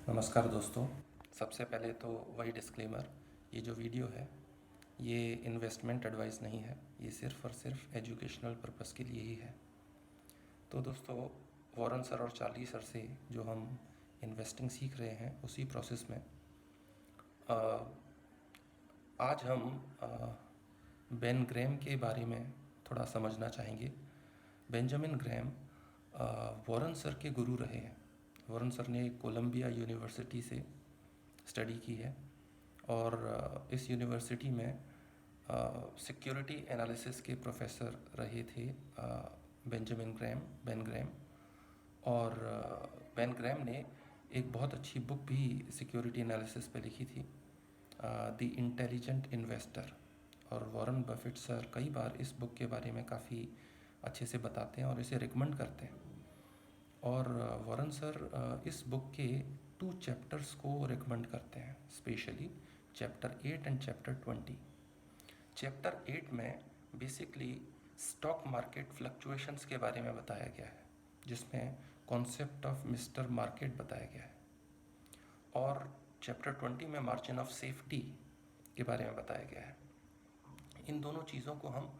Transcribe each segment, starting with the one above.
नमस्कार दोस्तों। सबसे पहले तो वही डिस्क्लेमर, ये जो वीडियो है ये इन्वेस्टमेंट एडवाइस नहीं है, ये सिर्फ़ और सिर्फ एजुकेशनल पर्पस के लिए ही है। तो दोस्तों, वॉरेन सर और चार्ली सर से जो हम इन्वेस्टिंग सीख रहे हैं उसी प्रोसेस में अ, आज हम बेन ग्रैम के बारे में थोड़ा समझना चाहेंगे। बेंजामिन ग्रैम वॉरेन सर के गुरु रहे हैं। वॉरेन सर ने कोलंबिया यूनिवर्सिटी से स्टडी की है और इस यूनिवर्सिटी में सिक्योरिटी एनालिसिस के प्रोफेसर रहे थे बेन ग्रैम। और बेन ग्रैम ने एक बहुत अच्छी बुक भी सिक्योरिटी एनालिसिस पे लिखी थी, द इंटेलिजेंट इन्वेस्टर। और वॉरेन बफेट सर कई बार इस बुक के बारे में काफ़ी अच्छे से बताते हैं और इसे रिकमेंड करते हैं। और वॉरेन सर इस बुक के 2 चैप्टर्स को रिकमेंड करते हैं, specially chapter 8 and chapter 20। Chapter 8 में बेसिकली स्टॉक मार्केट फ्लक्चुएशंस के बारे में बताया गया है, जिसमें कॉन्सेप्ट ऑफ मिस्टर मार्केट बताया गया है। और चैप्टर 20 में मार्जिन ऑफ सेफ्टी के बारे में बताया गया है। इन दोनों चीज़ों को हम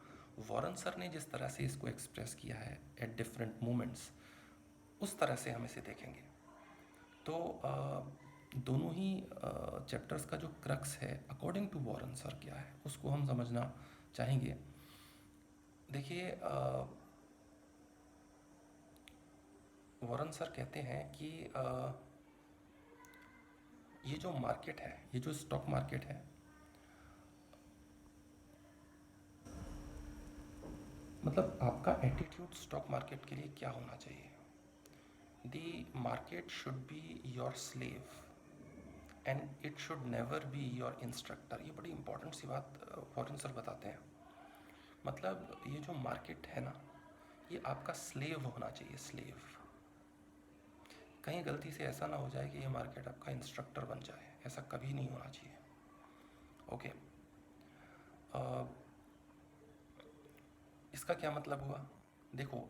वॉरेन सर ने जिस तरह से इसको एक्सप्रेस किया है एट डिफरेंट मोमेंट्स, उस तरह से हम इसे देखेंगे। तो दोनों ही चैप्टर्स का जो क्रक्स है अकॉर्डिंग टू वॉरेन सर क्या है उसको हम समझना चाहेंगे। देखिए, वॉरेन सर कहते हैं कि ये जो मार्केट है, ये जो स्टॉक मार्केट है, मतलब आपका एटीट्यूड स्टॉक मार्केट के लिए क्या होना चाहिए। The market should be your slave and it should never be your instructor. ये बड़ी इंपॉर्टेंट सी बात वॉरेन सर बताते हैं। मतलब ये जो मार्केट है ना, ये आपका स्लेव होना चाहिए, स्लेव। कहीं गलती से ऐसा ना हो जाए कि ये मार्केट आपका इंस्ट्रक्टर बन जाए, ऐसा कभी नहीं होना चाहिए। ओके। इसका क्या मतलब हुआ? देखो,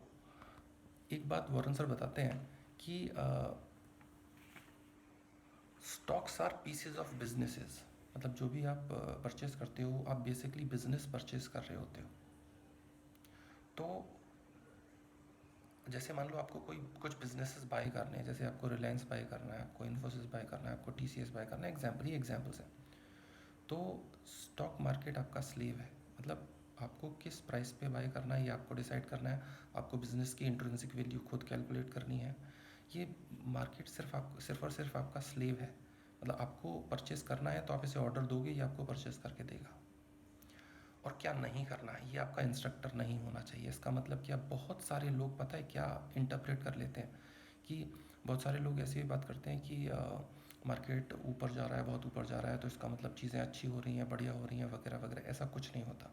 एक बात वॉरेन सर बताते हैं कि stocks are pieces of businesses. मतलब जो भी आप परचेज करते हो, आप बेसिकली बिजनेस परचेज कर रहे होते हो। तो जैसे मान लो आपको कोई कुछ बिजनेसेस बाय करने हैं, जैसे आपको रिलायंस बाय करना है, आपको इन्फोसिस बाय करना है, आपको टीसीएस बाय करना है, एग्जाम्पल्स हैं। तो स्टॉक मार्केट आपका स्लेव है। मतलब आपको किस प्राइस पे बाय करना है ये आपको डिसाइड करना है। आपको बिजनेस की इंट्रिंसिक वैल्यू खुद कैलकुलेट करनी है। ये मार्केट सिर्फ और सिर्फ आपका स्लेव है। मतलब आपको परचेस करना है तो आप इसे ऑर्डर दोगे, ये आपको परचेस करके देगा। और क्या नहीं करना है ये आपका इंस्ट्रक्टर नहीं होना चाहिए। इसका मतलब क्या, बहुत सारे लोग पता है क्या इंटरप्रेट कर लेते हैं कि बहुत सारे लोग ऐसी बात करते हैं कि मार्केट ऊपर जा रहा है, बहुत ऊपर जा रहा है, तो इसका मतलब चीज़ें अच्छी हो रही हैं, बढ़िया हो रही हैं, वगैरह वगैरह। ऐसा कुछ नहीं होता।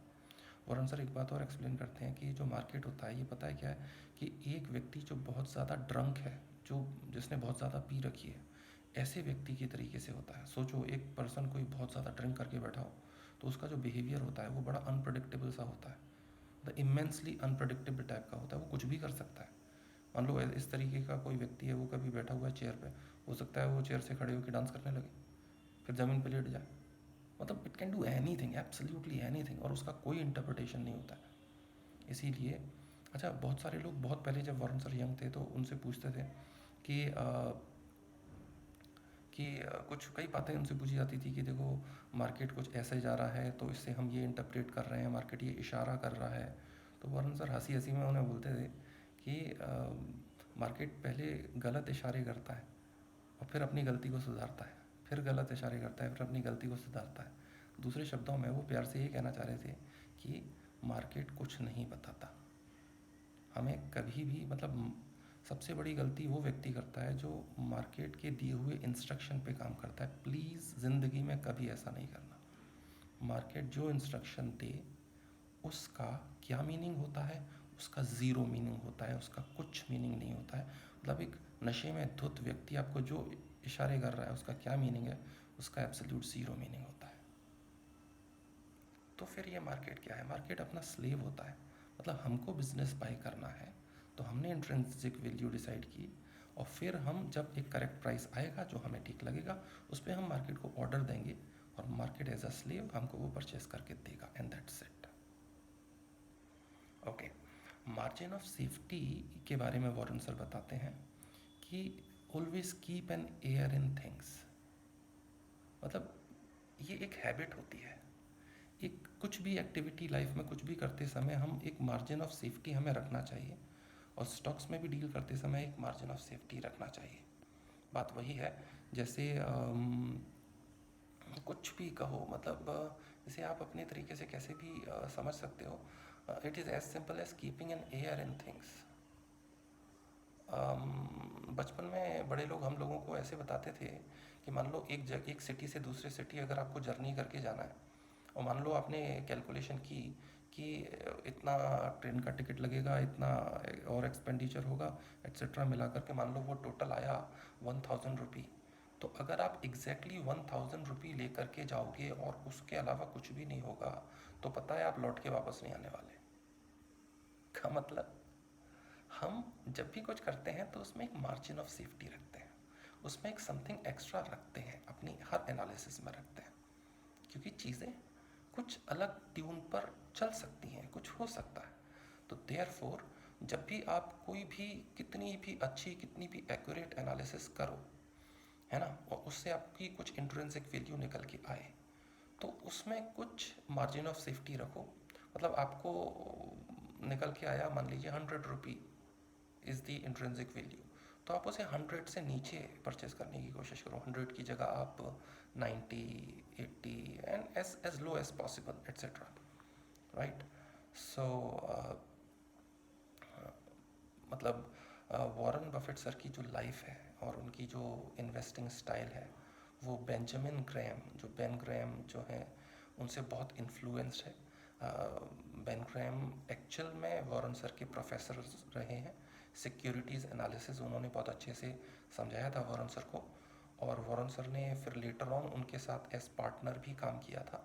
वरुण सर एक बात और एक्सप्लेन करते हैं कि जो मार्केट होता है ये पता है क्या है, कि एक व्यक्ति जो बहुत ज़्यादा ड्रंक है, जो जिसने बहुत ज़्यादा पी रखी है, ऐसे व्यक्ति के तरीके से होता है। सोचो, एक पर्सन कोई बहुत ज़्यादा ड्रिंक करके बैठा हो तो उसका जो बिहेवियर होता है वो बड़ा अनप्रडिक्टेबल सा होता है। द इमेंसली अनप्रडिक्टेबल टाइप का होता है। वो कुछ भी कर सकता है। मान लो इस तरीके का कोई व्यक्ति है, वो कभी बैठा हुआ है चेयर पे, हो सकता है वो चेयर से खड़े होकर डांस करने लगे, फिर ज़मीन पे लेट जाए। मतलब it can do any thing, absolutely any thing, और उसका कोई इंटरप्रिटेशन नहीं होता है। इसीलिए अच्छा, बहुत सारे लोग बहुत पहले जब वरुण सर यंग थे तो उनसे पूछते थे कि कुछ कई बातें उनसे पूछी जाती थी कि देखो, मार्केट कुछ ऐसे जा रहा है तो इससे हम ये इंटरप्रेट कर रहे हैं, मार्केट ये इशारा कर रहा है। तो वरुण सर हंसी हंसी में उन्हें बोलते थे कि मार्केट पहले गलत इशारे करता है और फिर अपनी गलती को सुधारता है, फिर गलत इशारे करता है, फिर अपनी गलती को सुधारता है। दूसरे शब्दों में वो प्यार से ये कहना चाह रहे थे कि मार्केट कुछ नहीं बताता हमें कभी भी। मतलब सबसे बड़ी गलती वो व्यक्ति करता है जो मार्केट के दिए हुए इंस्ट्रक्शन पे काम करता है। प्लीज़ ज़िंदगी में कभी ऐसा नहीं करना। मार्केट जो इंस्ट्रक्शन दे उसका क्या मीनिंग होता है, उसका ज़ीरो मीनिंग होता है, उसका कुछ मीनिंग नहीं होता है। मतलब एक नशे में धुत व्यक्ति आपको जो इशारे कर रहा है उसका क्या मीनिंग है, उसका एब्सोल्यूट ज़ीरो मीनिंग होता है। तो फिर ये मार्केट क्या है? मार्केट अपना स्लेव होता है। मतलब हमको बिजनेस बाय करना है तो हमने इंट्रिंसिक वैल्यू डिसाइड की और फिर हम जब एक करेक्ट प्राइस आएगा जो हमें ठीक लगेगा, उस पर हम मार्केट को ऑर्डर देंगे और मार्केट एज अ स्लेव हमको वो परचेस करके देगा, and that's it. Okay, margin of safety के बारे में वॉरेन सर बताते हैं कि always keep an air in things. मतलब ये एक हैबिट होती है, एक कुछ भी एक्टिविटी लाइफ में कुछ भी करते समय हम एक मार्जिन ऑफ सेफ्टी हमें रखना चाहिए, और स्टॉक्स में भी डील करते समय एक मार्जिन ऑफ सेफ्टी रखना चाहिए। बात वही है जैसे कुछ भी कहो, मतलब जैसे आप अपने तरीके से कैसे भी समझ सकते हो। It is as simple as keeping an air in things. बचपन में बड़े लोग हम लोगों को ऐसे बताते थे कि मान लो एक सिटी से दूसरे सिटी अगर आपको जर्नी करके जाना है, और मान लो आपने कैलकुलेशन की कि इतना ट्रेन का टिकट लगेगा, इतना और एक्सपेंडिचर होगा, एट्सेट्रा मिला करके मान लो वो टोटल आया 1000 रुपी। तो अगर आप एग्जैक्टली 1000 रुपी लेकर के जाओगे और उसके अलावा कुछ भी नहीं होगा, तो पता है आप लौट के वापस नहीं आने वाले। का मतलब हम जब भी कुछ करते हैं तो उसमें एक मार्जिन ऑफ सेफ्टी रखते हैं, उसमें एक समथिंग एक्स्ट्रा रखते हैं, अपनी हर एनालिसिस में रखते हैं, क्योंकि चीज़ें कुछ अलग ट्यून पर चल सकती हैं, कुछ हो सकता है। तो देयरफॉर जब भी आप कोई भी कितनी भी अच्छी, कितनी भी एक्यूरेट एनालिसिस करो, है ना, और उससे आपकी कुछ इंट्रिंसिक वैल्यू निकल के आए, तो उसमें कुछ मार्जिन ऑफ सेफ्टी रखो। मतलब आपको निकल के आया मान लीजिए 100 रुपी इज़ दी इंट्रिंसिक वैल्यू, तो आप उसे 100 से नीचे परचेज करने की कोशिश करो। 100 की जगह आप 90, 80 and as low as possible etcetera, right. So मतलब वॉरेन बफेट सर की जो लाइफ है और उनकी जो इन्वेस्टिंग स्टाइल है, वो बेंजामिन ग्रैहम, जो बेन ग्रैहम जो है, उनसे बहुत इन्फ्लुएंस्ड है। बेन ग्रैहम एक्चुअल में वॉरेन सर के प्रोफेसर रहे हैं। सिक्योरिटीज़ एनालिसिस उन्होंने बहुत अच्छे से समझाया था वॉरेन सर को, और वॉरेन सर ने फिर लेटर ऑन उनके साथ एज पार्टनर भी काम किया था।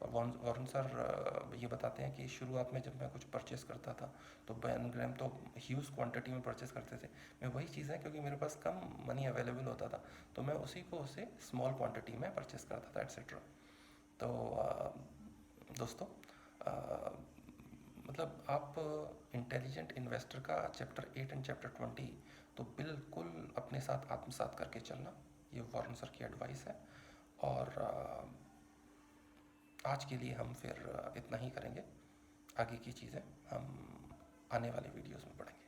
और वॉरेन सर ये बताते हैं कि शुरुआत में जब मैं कुछ परचेस करता था तो बेन ग्रैहम तो ह्यूज क्वांटिटी में परचेस करते थे। मैं वही चीज़ है, क्योंकि मेरे पास कम मनी अवेलेबल होता था, तो मैं उसी को उसे स्मॉल क्वांटिटी में परचेस करता था एट्सेट्रा। तो दोस्तों, मतलब आप इंटेलिजेंट इन्वेस्टर का चैप्टर 8 एंड चैप्टर 20 तो बिल्कुल अपने साथ आत्मसात करके चलना, ये वॉरेन सर की एडवाइस है। और आज के लिए हम फिर इतना ही करेंगे। आगे की चीज़ें हम आने वाले वीडियोस में पढ़ेंगे।